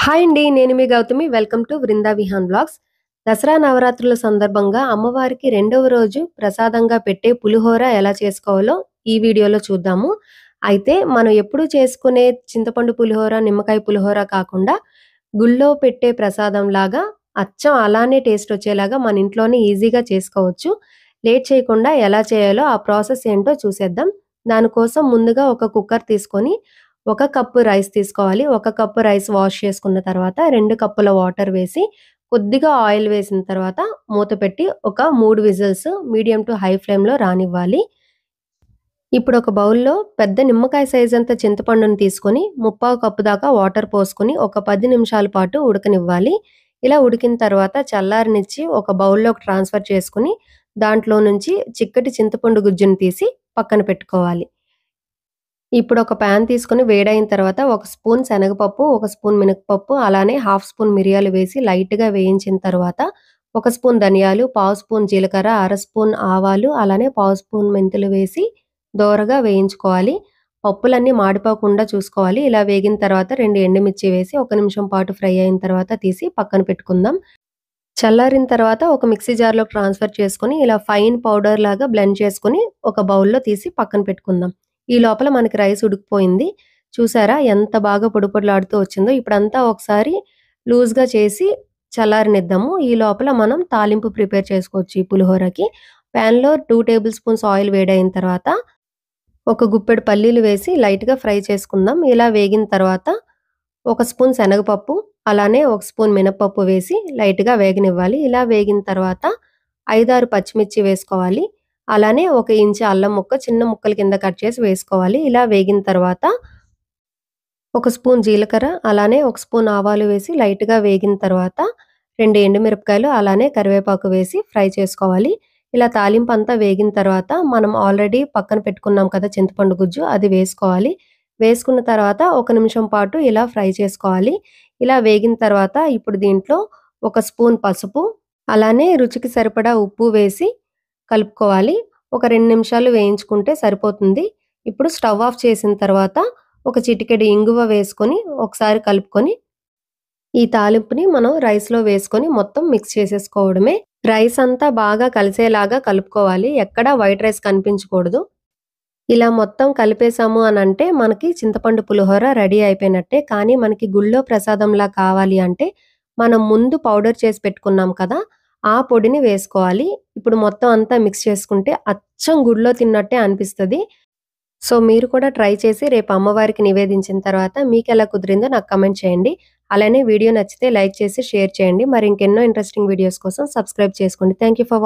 Hi అండి. నేను మీ గౌతమి. Welcome to Vrunda Vihaan vlogs. Dasara నవరాత్రుల సందర్భంగా అమ్మవారికి రెండవ రోజు ప్రసాదంగా పెట్టే పులిహోర ఎలా చేసుకోవాలో ఈ వీడియోలో చూద్దాము. అయితే మనం ఎప్పుడూ చేసుకునే చింతపండు పులిహోర, నిమ్మకాయ పులిహోర కాకుండా గుళ్ళో పెట్టే ప్రసాదంలాగా అచ్చం అలానే టేస్ట్ వచ్చేలాగా మన ఇంట్లోనే ఈజీగా చేసుకోవచ్చు. లేట్ చేయకుండా ఎలా చేయాలో ఆ ప్రాసెస్ ఏంటో చూసేద్దాం. దానికోసం ముందుగా ఒక కుక్కర్ తీసుకొని ఒక కప్పు రైస్ తీసుకోవాలి. ఒక కప్పు రైస్ వాష్ చేసుకున్న తర్వాత 2 కప్పుల వాటర్ వేసి, కొద్దిగా ఆయిల్ వేసిన తర్వాత మూత పెట్టి ఒక 3 విజిల్స్ మీడియం టు హై ఫ్లేమ్‌లో రానివ్వాలి. ఇప్పుడు ఒక బౌల్‌లో పెద్ద నిమ్మకాయ సైజంత చింతపండుని తీసుకొని, ముప్పావు కప్పు దాకా వాటర్ పోసుకొని, ఒక 10 నిమిషాల పాటు ఉడకనివ్వాలి. ఇలా ఉడికిన తర్వాత చల్లారనిచ్చి ఒక బౌల్‌లోకి ట్రాన్స్‌ఫర్ చేసుకొని, దాంట్లో నుంచి చిక్కటి చింతపండు గుజ్జుని తీసి పక్కన పెట్టుకోవాలి. ఇప్పుడు ఒక పాన్ తీసుకొని వేడైన తర్వాత ఒక స్పూన్ శనగపప్పు, ఒక స్పూన్ మినపప్పు, అలానే హాఫ్ స్పూన్ మిరియాలు వేసి లైట్‌గా వేయించిన తర్వాత, ఒక స్పూన్ ధనియాలు, పావు స్పూన్ జీలకర్ర, అర స్పూన్ ఆవాలు, అలానే పావు స్పూన్ మెంతులు వేసి దోరగా వేయించుకోవాలి. పప్పులన్నీ మాడిపోకుండా చూసుకోవాలి. ఇలా వేగిన తర్వాత 2 ఎండుమిర్చి వేసి ఒక నిమిషం పాటు ఫ్రై అయిన తర్వాత తీసి పక్కన పెట్టుకుందాం. చల్లారిన తర్వాత ఒక మిక్సీ జార్‌లోకి ట్రాన్స్‌ఫర్ చేసుకొని, ఇలా ఫైన్ పౌడర్ లాగా బ్లెండ్ చేసుకొని ఒక బౌల్‌లో తీసి పక్కన పెట్టుకుందాం. ఈ లోపల మనకి రైస్ ఉడికిపోయింది. చూసారా ఎంత బాగా పొడి పొడిలాడుతూ వచ్చిందో. ఇప్పుడంతా ఒకసారి లూజ్‌గా చేసి చల్లారనిద్దాము. ఈ లోపల మనం తాలింపు ప్రిపేర్ చేసుకోవచ్చు ఈ పులిహోరకి. పాన్‌లో 2 టేబుల్ స్పూన్స్ ఆయిల్ వేడైన తర్వాత ఒక గుప్పెడు పల్లీలు వేసి లైట్‌గా ఫ్రై చేసుకుందాం. ఇలా వేగిన తర్వాత ఒక స్పూన్ శనగపప్పు, అలానే ఒక స్పూన్ మినపప్పు వేసి లైట్‌గా వేగనివ్వాలి. ఇలా వేగిన తర్వాత 5, 6 పచ్చిమిర్చి వేసుకోవాలి. అలానే ఒక ఇంచు అల్లం ముక్క చిన్న ముక్కల కింద కట్ చేసి వేసుకోవాలి. ఇలా వేగిన తర్వాత ఒక స్పూన్ జీలకర్ర, అలానే ఒక స్పూన్ ఆవాలు వేసి లైట్‌గా వేగిన తర్వాత 2 ఎండుమిరపకాయలు, అలానే కరివేపాకు వేసి ఫ్రై చేసుకోవాలి. ఇలా తాలింపంతా వేగిన తర్వాత మనం ఆల్రెడీ పక్కన పెట్టుకున్నాం కదా చింతపండు గుజ్జు అది వేసుకోవాలి. వేసుకున్న తర్వాత ఒక నిమిషం పాటు ఇలా ఫ్రై చేసుకోవాలి. ఇలా వేగిన తర్వాత ఇప్పుడు దీంట్లో ఒక స్పూన్ పసుపు, అలానే రుచికి సరిపడా ఉప్పు వేసి కలుపుకోవాలి. ఒక 2 నిమిషాలు వేయించుకుంటే సరిపోతుంది. ఇప్పుడు స్టవ్ ఆఫ్ చేసిన తర్వాత ఒక చిటికెడు ఇంగువ వేసుకొని ఒకసారి కలుపుకొని, ఈ తాలింపుని మనం రైస్‌లో వేసుకొని మొత్తం మిక్స్ చేసేసుకోవడమే. రైస్ అంతా బాగా కలిసేలాగా కలుపుకోవాలి. ఎక్కడ వైట్ రైస్ కనిపించకూడదు. ఇలా మొత్తం కలిపేసాము అనంటే మనకి చింతపండు పులిహోర రెడీ అయిపోయినట్టే. కానీ మనకి గుళ్ళో ప్రసాదంలా కావాలి అంటే మనం ముందు పౌడర్ చేసి పెట్టుకున్నాం కదా! ఆ పొడిని వేసుకోవాలి. ఇప్పుడు మొత్తం అంతా మిక్స్ చేసుకుంటే అచ్చం గుడిలో తిన్నట్టే అనిపిస్తది. సో, మీరు కూడా ట్రై చేసి రేపు అమ్మవారికి నివేదించిన తర్వాత మీకెలా కుదిరిందో నాకు కామెంట్ చేయండి. అలానే వీడియో నచ్చితే లైక్ చేసి షేర్ చేయండి. మరి ఇంకెన్నో ఇంట్రెస్టింగ్ వీడియోస్ కోసం సబ్స్క్రైబ్ చేసుకోండి. Thank you for